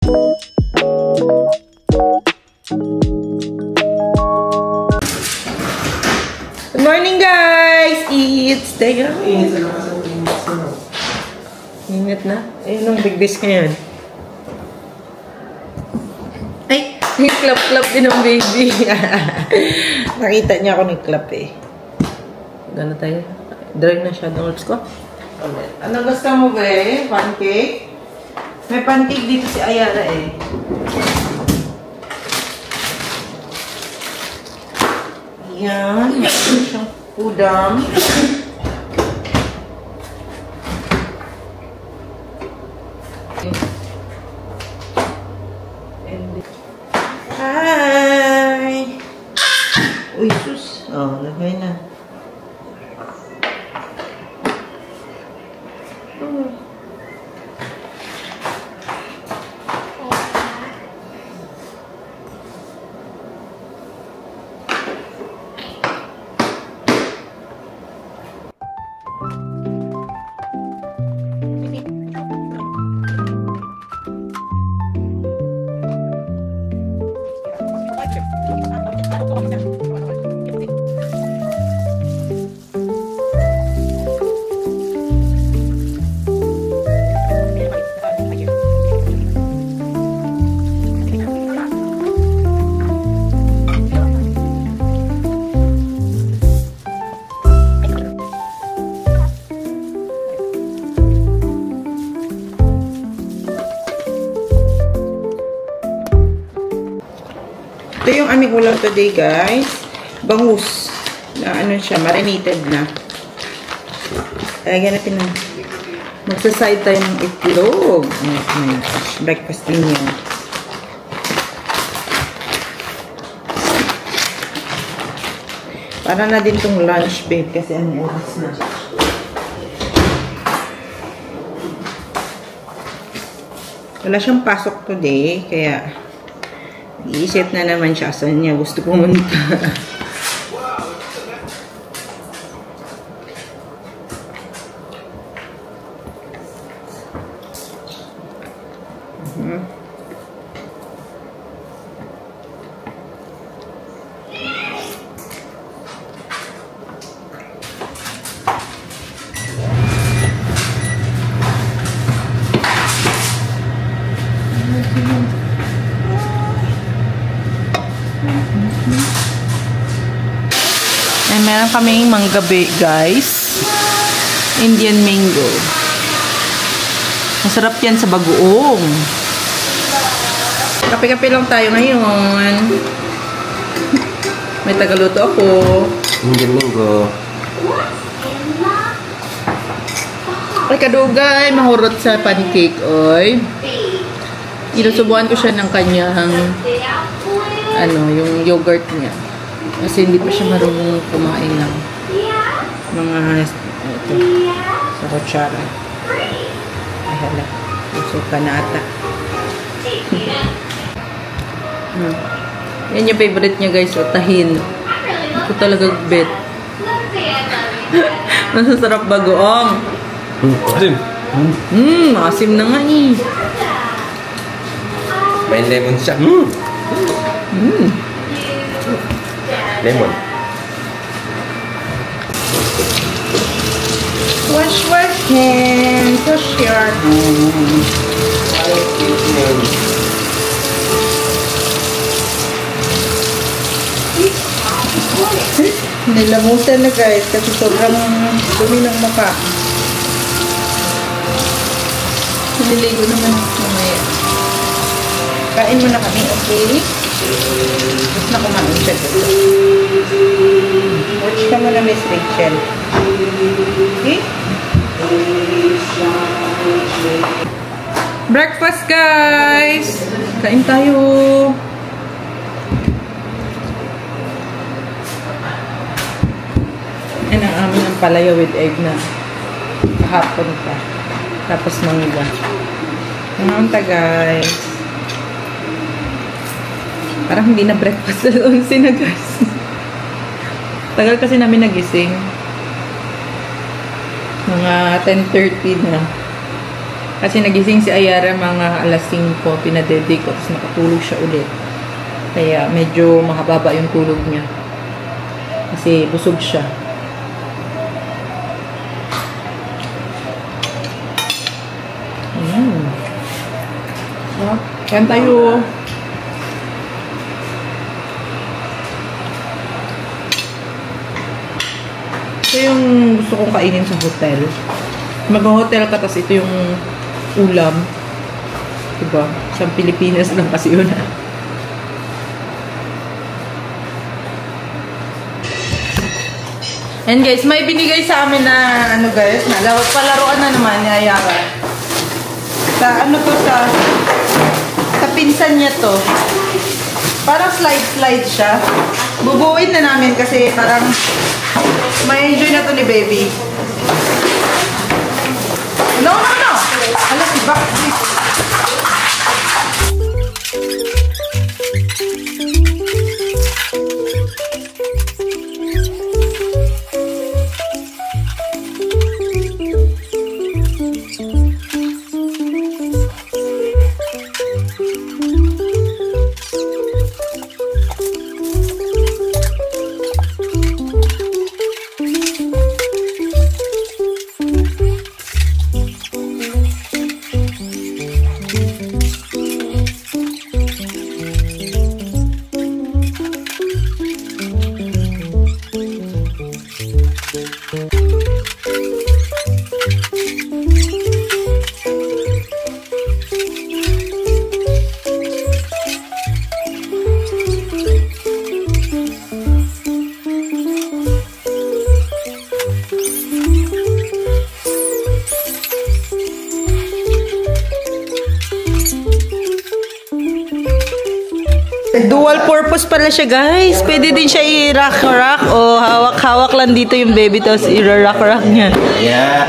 Good morning, guys! It's Tega. Ingat na. Ayun ang big dish ngayon. Ay! Clap-clap din ang baby. Nakita niya ako nag-clap eh. Gano'n tayo? Dry na siya ng ko. Ano gusto mo ba eh? Pancake? May pancake dito si Ayala eh. Yan. Meron siyang udang. Hi! Uy, sus. Oh, lagay na. Ito yung aming ulam today, guys. Bangus. Na ano siya, marinated na. Lagyan natin ng magsaside tayo ng itlog. Oh my gosh. Breakfast din yan. Para na din tong lunch, babe. Kasi anong oras na. Wala siyang pasok today. Kaya iisip na naman siya saan niya gusto pumunta. Meron kaming manggabi, guys. Indian mango. Masarap yan sa bagoong. Kape-kape lang tayo ngayon. May tagaluto ako. Indian mango. Ay, kadugay. Mahurot sa pancake, oy. Inusubuan ko siya ng kanyang yung yogurt niya. Kasi hindi pa siya marunong kumain ng mga ito, sa kutsara. Ay, hala. Usok ka na ata. Yan yung favorite niya, guys. O, tahin. Ito talaga bet. Masasarap bagoong. Asim. Asim na nga eh. May lemon siya. Lemon. Wash hands. Wash your hands. Nilamutan na, guys, kasi sobrang dumi ng mukha. Nililigo naman mamaya. Kain mo na kami, okay? Tapos na kumain siya dito. Watch ka muna, Miss Rachel. Okay? Breakfast, guys! Kain tayo! Yan ang amin ang palaya with egg na kahapon pa. Tapos mangga. Mangga, guys. Parang hindi na breakfast sa 11 na, guys. Tagal kasi namin nagising. Mga 10:30 na. Kasi nagising si Ayara mga alas 5, pinadede ko, tapos nakatulog siya ulit. Kaya medyo mahababa yung tulog niya. Kasi busog siya. Kain tayo. Ito yung gusto kong kainin sa hotel. Mag-hotel ka, tas ito yung ulam. Diba? Sa Pilipinas lang kasi yun. And guys, may binigay sa amin na ano guys, palaruan na naman ni Ayara. Sa ano to, sa pinsan niya to. Parang slide siya. Bubuuin na namin kasi parang may enjoy na to ni baby. No! Alas, diba? Dual purpose pala siya, guys. Pwede din siya i-rock-rock o hawak-hawak lang dito yung baby tapos i-rock-rock niya. Yeah,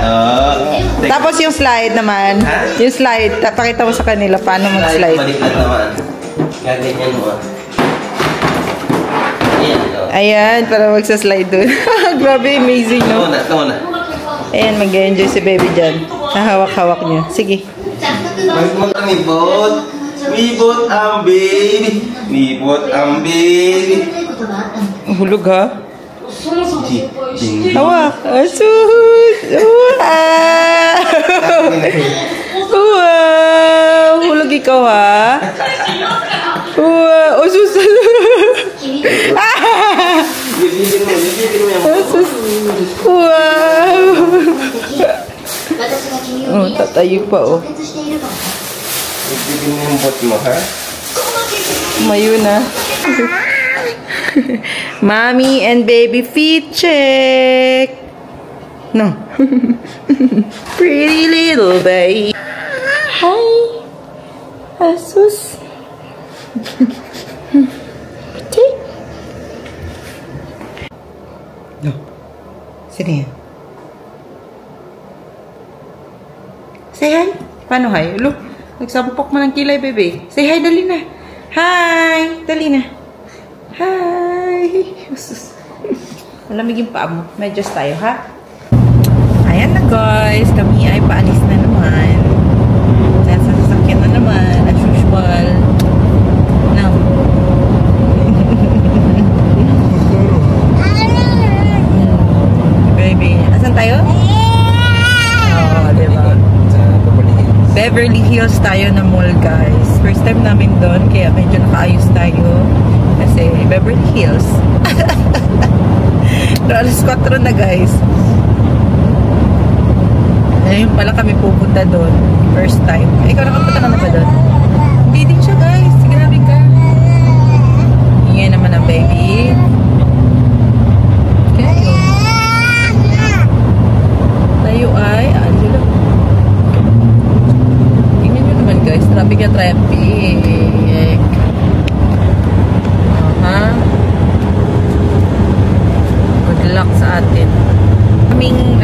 Tapos yung slide naman. Yung slide, pakita mo sa kanila paano mag-slide. Baliktad naman. Ganyan mo. Ayan, para magsa-slide dun. Grabe, amazing, no? Ito na. Ayan, mag-enjoy si baby dyan. Hahawak-hawak niya. Sige. Magmibot. Mibot ang baby. Mibot ang baby. Hulog, ha? Hawak. Asus. Wow. Hulog ikaw, ha? Wow. Asus. Wow. Oh, tatayo pa, oh. Ibigin mo yung bot mo, ha? Mayo na. Mommy and baby feet check. No. Pretty little baby. Hi. Asus. Okay. No. Sino yan? Say hi. Paano hi? Look. Nagsampok mo ng kilay, baby. Say hi, dali na. Hi! Dali na. Hi! Malamig yung paa mo. Medyos tayo, ha? Ayan na, guys. Kami ay paalis na naman. Nasa sasakyan na naman. As usual. No. Baby. Asan tayo? Oh, diba? Beverly Hills tayo na mall, guys. First time namin doon, kaya medyo nakaayos tayo. Kasi Beverly Hills. Alas 4 na, guys. Ngayon pala kami pupunta doon. First time. Ikaw nakapunta ka na ba doon? Hindi din siya, guys. Grabe ka. Ingay naman ang baby. Okay. Tayo ay Angelo. Guys, traffic na traffic. Good luck sa atin. Aming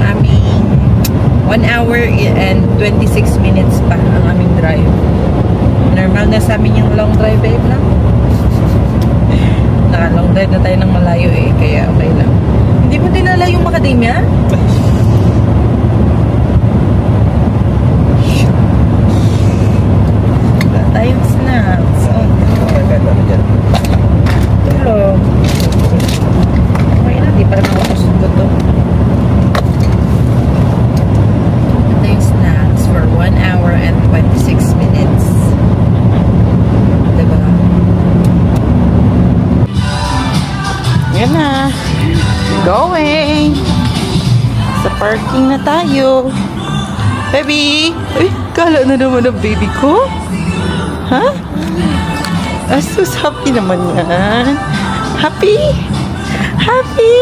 aming 1 hour and 26 minutes pa ang aming drive. Normal na sa amin yung long drive, babe, lang. Naka-long drive na tayo ng malayo, kaya okay lang. Hindi mo dinala yung macadamia? Parking na tayo. Baby! Uy, kala na naman ang baby ko. Ha? Asus, happy naman yan. Happy? Happy?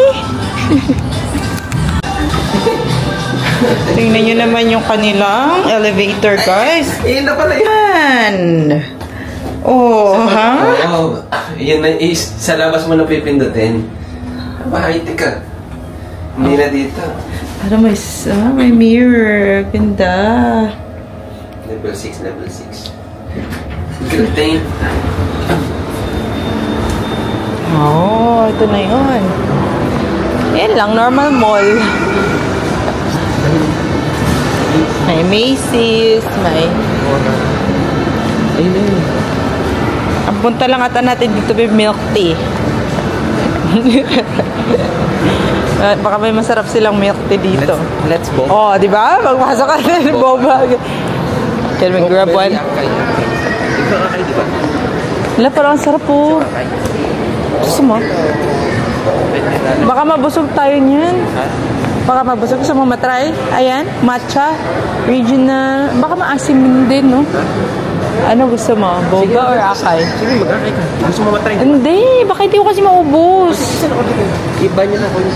Tingnan nyo naman yung kanilang elevator, guys. Ayun na pala yun. Yan. Oh, ha? Oo. Yun na is, sa labas mo na pipindutin. Bahay, teka. Hindi na dito. Para may mirror. Ganda. Level 6, level 6. Good thing. Oh, ito na yun. Yan lang, normal mall. May Macy's, may... Ayun. Ang punta lang ata natin dito may milk tea. Baka may masarap silang milk tea dito. Let's go. Oh, di ba? Magpasok ka na ng boba. Can we grab one? Ikaw kakay, di ba? Wala, parang sarap po. Gusto mo? Baka mabusog tayo niyan. Baka mabusog. Gusto mo matry? Ayan, matcha, regional. Baka maasim din, no? Ano gusto mo? Boba or akay? Sige, mag-akay ka. Gusto mo matry? Hindi, baka hindi ko kasi maubos. Iba niya na ako yun.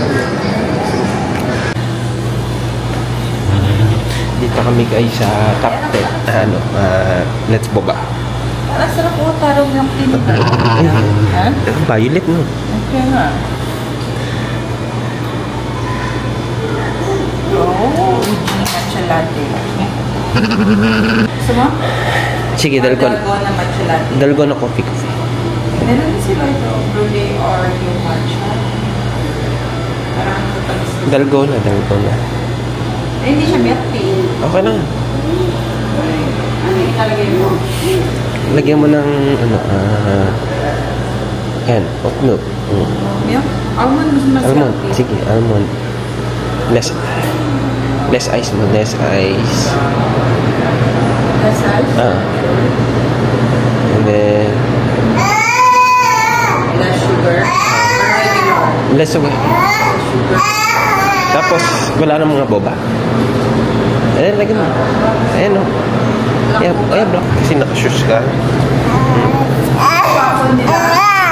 Dito kami guys sa top 10. Let's boba. Ah, sarap po. Parang yung tinita. Ha? Violet, no? Okay nga. Oh, matcha latte. Gusto mo? Sige, dalgona matcha latte. Dalgona coffee. Meron din sila ito, brulee or yung matcha. Parang katalis. Dalgona. Hindi siya milk tea. Okay lang. Ano ilalagay mo? Lagyan mo ng yan, oat milk. Milk? Almond mas Almond. healthy. Sige, almond. Less ice mo, less ice. Less ice? And then Less sugar? less sugar. Tapos, wala na mga boba. Ayan, lagyan mo. Ayan, o. Ayan, black. Kasi naka-shoes ka.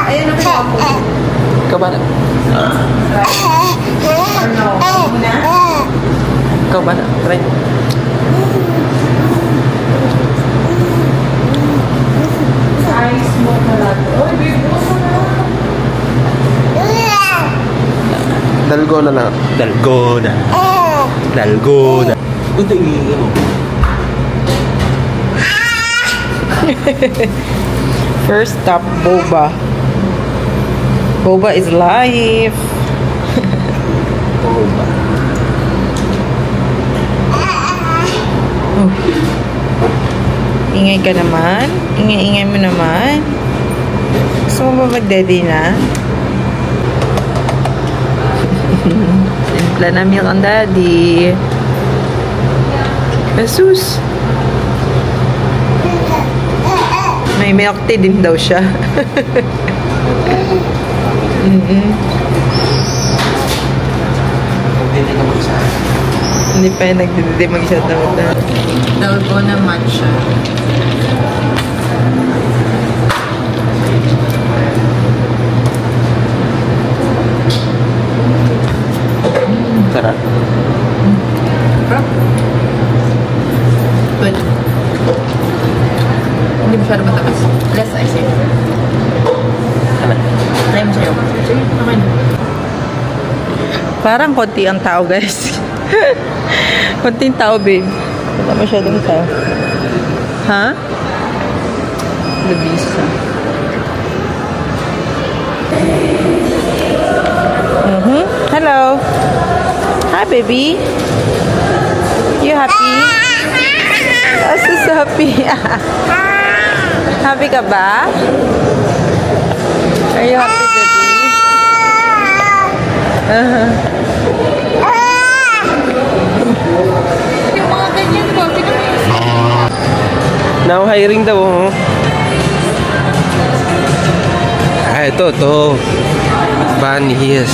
Ayan ang papo. Ikaw ba na? Ikaw ba na? Try mo. Ice mo pala. Oy, babe, buso na. Dalgona na. Dalgona. Ito yung First stop, boba. Boba is life. boba. Oh. Ingay ka naman. Ingay mo naman. Gusto mo ba mag-daddy na? Simpla na milk ang daddy. Jesus. May milk tea din daw siya. Hindi pa yung nagdididi mag-isa daw. Dalgona matcha. Sarap. Good. Hindi masyado matakas. Less ice eh. Ano? Try mo sa'yo. Sige, okay na. Parang konti ang tao, guys. Konting tao, babe. Wala masyadong tao. Ha? Labisa. Hello. Hi, baby. You happy? Oh, so happy. Happy ka ba? Are you happy, baby? Yung mga ganyan ko, Now hiring daw. Oh. Ito. Bunny, yes.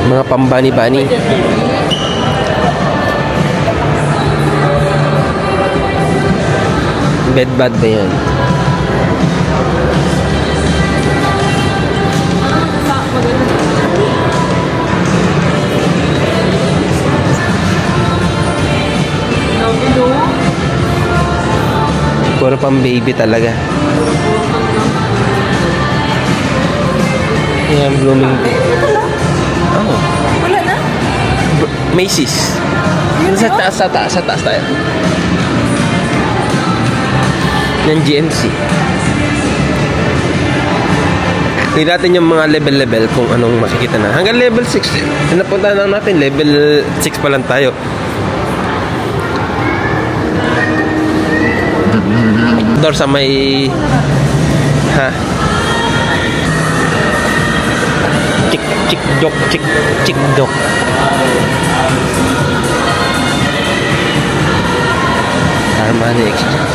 Mga pambani-bani. Bed bad ba yan? Puro pang baby talaga. Yan, blooming. Oh. Wala na? Macy's. Sa taas tayo. Yan, GMC. Tingnan natin yung mga level kung anong makikita na. Hanggang level 6. Napunta lang natin. Level 6 pa lang tayo. Door sa may chick dok. Armani Exchange.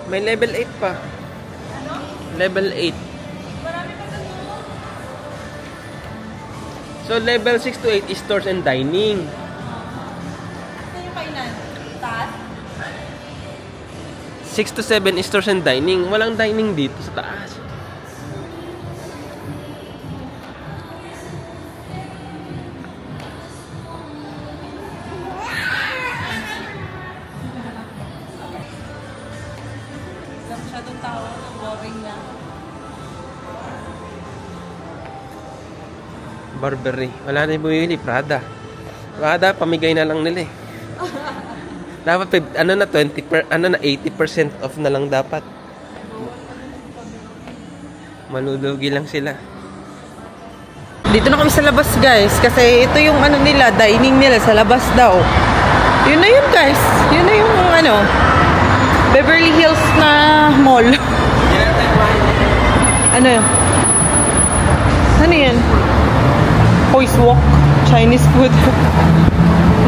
May level 8 pa. Level 8. So level 6 to 8 is stores and dining. 6 to 7 is stores and dining. Walang dining dito sa taas. Masyadong tao, boring na. Burberry. Wala na yung bumili. Prada, pamigay na lang nila eh. Dapat ano na 80% off na lang dapat. Malulugi lang sila. Dito na kami sa labas, guys, kasi ito yung ano nila, dining nila sa labas daw. Yun na yun, guys. Yun na yung ano, Beverly Hills na mall. Ano yun? Ano yan? Hoist Walk, Chinese food.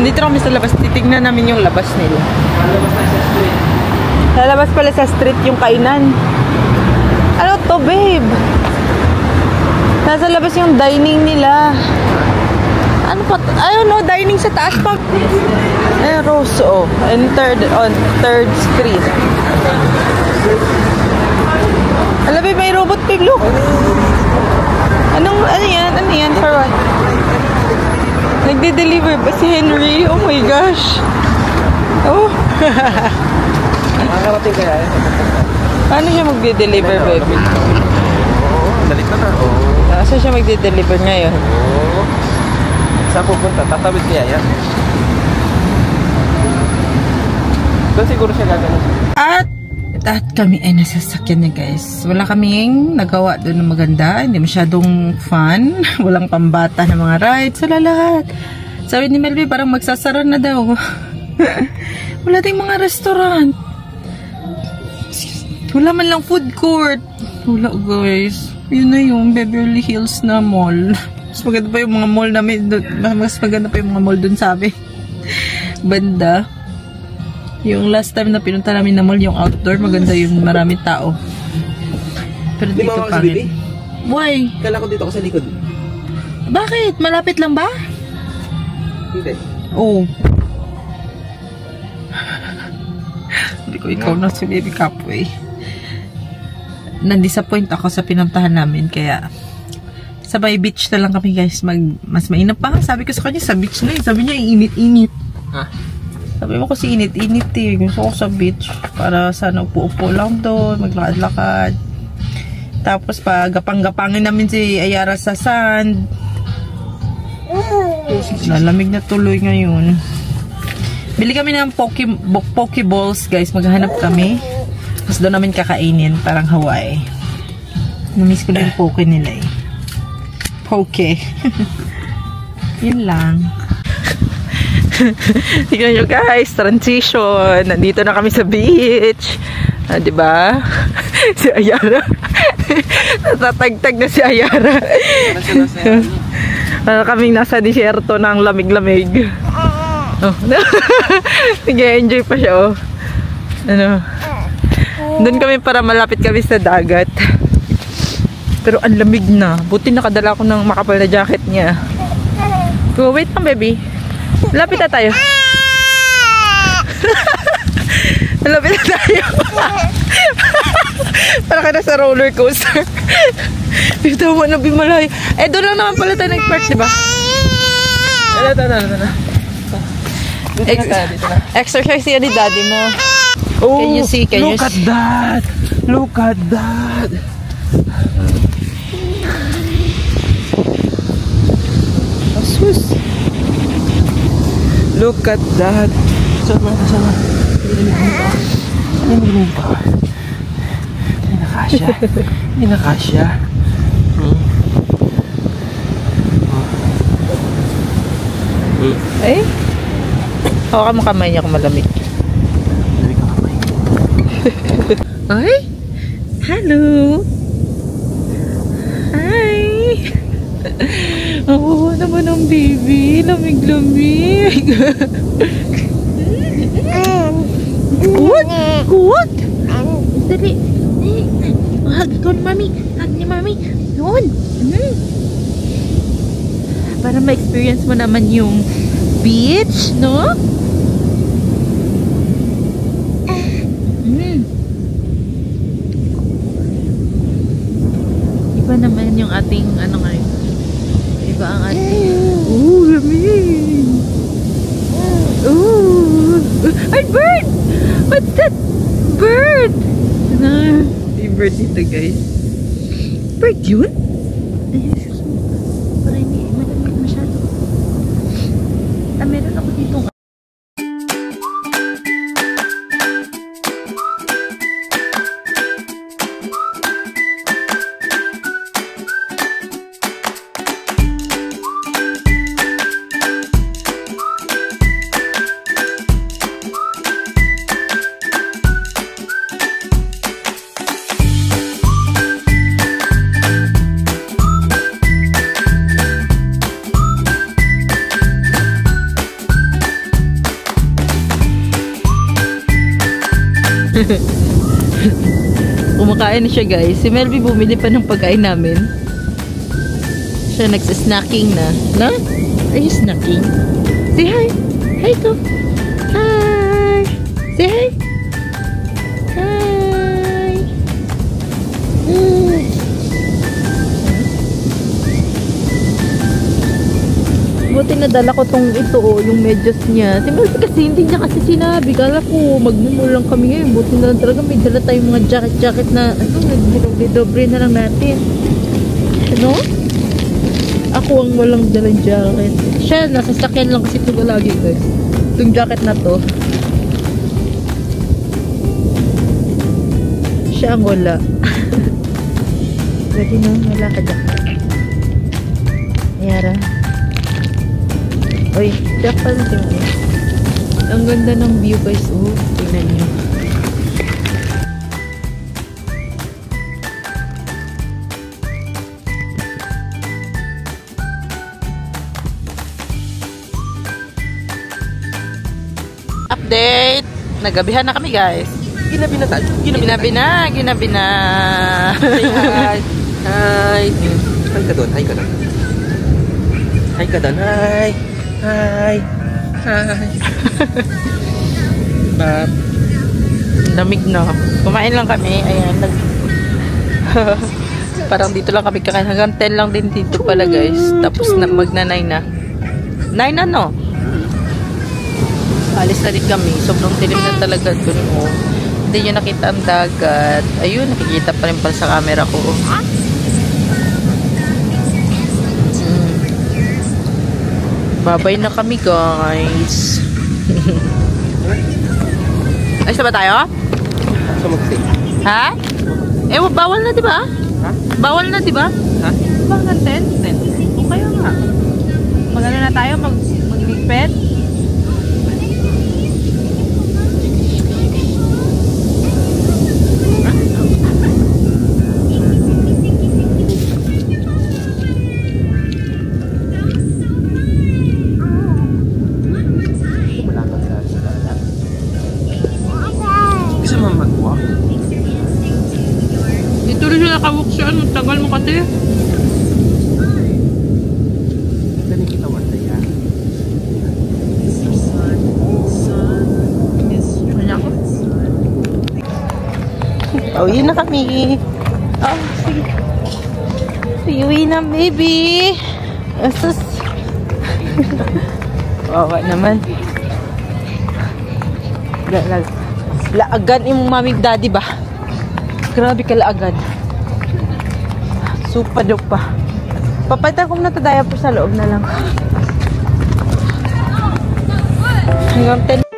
Dito kami sa labas, titignan namin yung labas nila. Sa labas pala sa street yung kainan. Ano to, babe? Nasa labas yung dining nila. Ano pa? Ayun, no, dining sa taas pa. Rose, oh. And on 3rd Street. Alam, babe, may robot, babe, look. Ano yan? Ano yan? For what? Nagde-deliver ba si Henry? Oh my gosh. Oh. Nakakarating kaya yun. Paano siya magde-deliver, baby? Dali ka na. Saan siya magde-deliver ngayon? Saan pupunta? Tatawid kaya yan? Doon siguro siya gagawin. At kami ay nasasakyan niya, guys. Wala kaming nagawa doon na maganda. Hindi masyadong fun. Walang pambata na mga rides. Wala lahat. Sabi ni Melvie, parang magsasara na daw. Wala ding mga restaurant. Wala man lang food court. Wala, guys. Yun na yung Beverly Hills na mall. Mas maganda pa yung mga mall namin. Mas maganda pa yung mga mall doon, sabi. Banda. Yung last time na pinunta namin na mall, yung outdoor, maganda yung marami tao. Pero dito pangit. Why? Kala ko dito ako sa likod. Bakit? Malapit lang ba? Hindi. Oo. Hindi ko ikaw na si Baby Capway. Nandisappoint ako sa pinuntahan namin, kaya sa may beach na lang kami, guys. Mas mainam pa. Sabi ko sa kanya, sa beach na yun. Sabi niya, init-init. Ha? Sabi mo kasi init-init eh. Gusto ko sa beach para sana upo-upo lang doon, maglakad-lakad. Tapos gapang-gapangin namin si Ayara sa sand. Lalamig na tuloy ngayon. Bili kami ng Pokeballs, guys. Maghanap kami. Tapos doon namin kakainin. Parang Hawaii. Namiss ko na yung Poke nila eh. Poke. Yun lang. Tignan nyo, guys, transition. Nandito na kami sa beach. Diba? Si Ayara. Natatagtag na si Ayara. Kaming nasa disyerto ng lamig-lamig. Oh. Nag-enjoy pa siya, oh. Ano? Doon kami para malapit kami sa dagat. Pero ang lamig na. Buti nakadala ko ng makapal na jacket niya. So, wait lang, baby. Lapit na tayo. Malapit na tayo. Para ka na sa roller coaster. Bitaw mo na bimalayo. Eh, doon lang naman pala tayo nag-park, diba? Dito na. Dito na. Exercise yan ni daddy mo. Oh, Can you see? Look at that! Look at that! Asus. Look at that! Sama. Hindi nakasya. Eh? Hawakan mo kamay niya kung malamig. Ay? Hello? Hi! Oo naman ang baby. Lamig-lamig. What? What? Dali. Hug ko ni mami. Hug ni mami. Yun. Para ma-experience mo naman yung beach, no? Iba naman yung ating, ano nga yun? Iba ang ating... Ooh, lamig! Ooh! Ay, bird! What's that? Bird! May bird dito, guys. Bird yun? Ay, excuse me. Para hindi malamig masyado. Meron ako dito. Kumakain na siya, guys. Si Melby bumili pa ng pagkain namin. Siya nagsasnacking na. Na? Are you snacking? Say hi. Hi to. Hi. Say hi. Hi. Buti nadala ko tong ito, yung medyas niya. Si Melby kasi hindi niya kasi sinabi. Kala ko magmumul lang kami ngayon. Buti na lang talaga may dala tayong mga jacket na ano, nagdobre na lang natin. Ano? Ako ang walang dalang jacket. Siya, nasa sakyan lang kasi ito lagi, guys. Itong jacket na to. Siya ang wala. Lagi na, wala ka dyan. Yara. Uy, dapat natin mo. Ang ganda ng view, guys. Oh, tingnan nyo. Update! Nagabihan na kami, guys. Ginabi na tayo. Ginabi na. Hi. Hi ka doon. Hi. Bab. Lamig na. Kumain lang kami. Ayan. Parang dito lang kami kakain. Hanggang 10 lang din dito pala, guys. Tapos magna-9 na. 9 na, no? Alis na rin kami. Sobrang dilim na talaga dun. Oh. Hindi nyo nakita ang dagat. Ayun, nakikita pa rin pala sa camera ko. Babay na kami, guys. Ayos na ba tayo? Ha? Eh, bawal na, diba? Ha? Bawal na, diba? Ha? Diba hanggang 10? O kaya nga. Mag-ano na tayo? Mag-ligpet? Dito rin siya nakawalk siya. Anong tagal mo kasi? Dali kita wala yan. Pauwi na kami. Oh, sige. Pauwi na, baby. Asus. Wawa naman. Laagan yung mamig daddy ba? Grabe ka laagan. Supa daw pa. Papalitan ko na ito diaper sa loob na lang. Hanggang 10.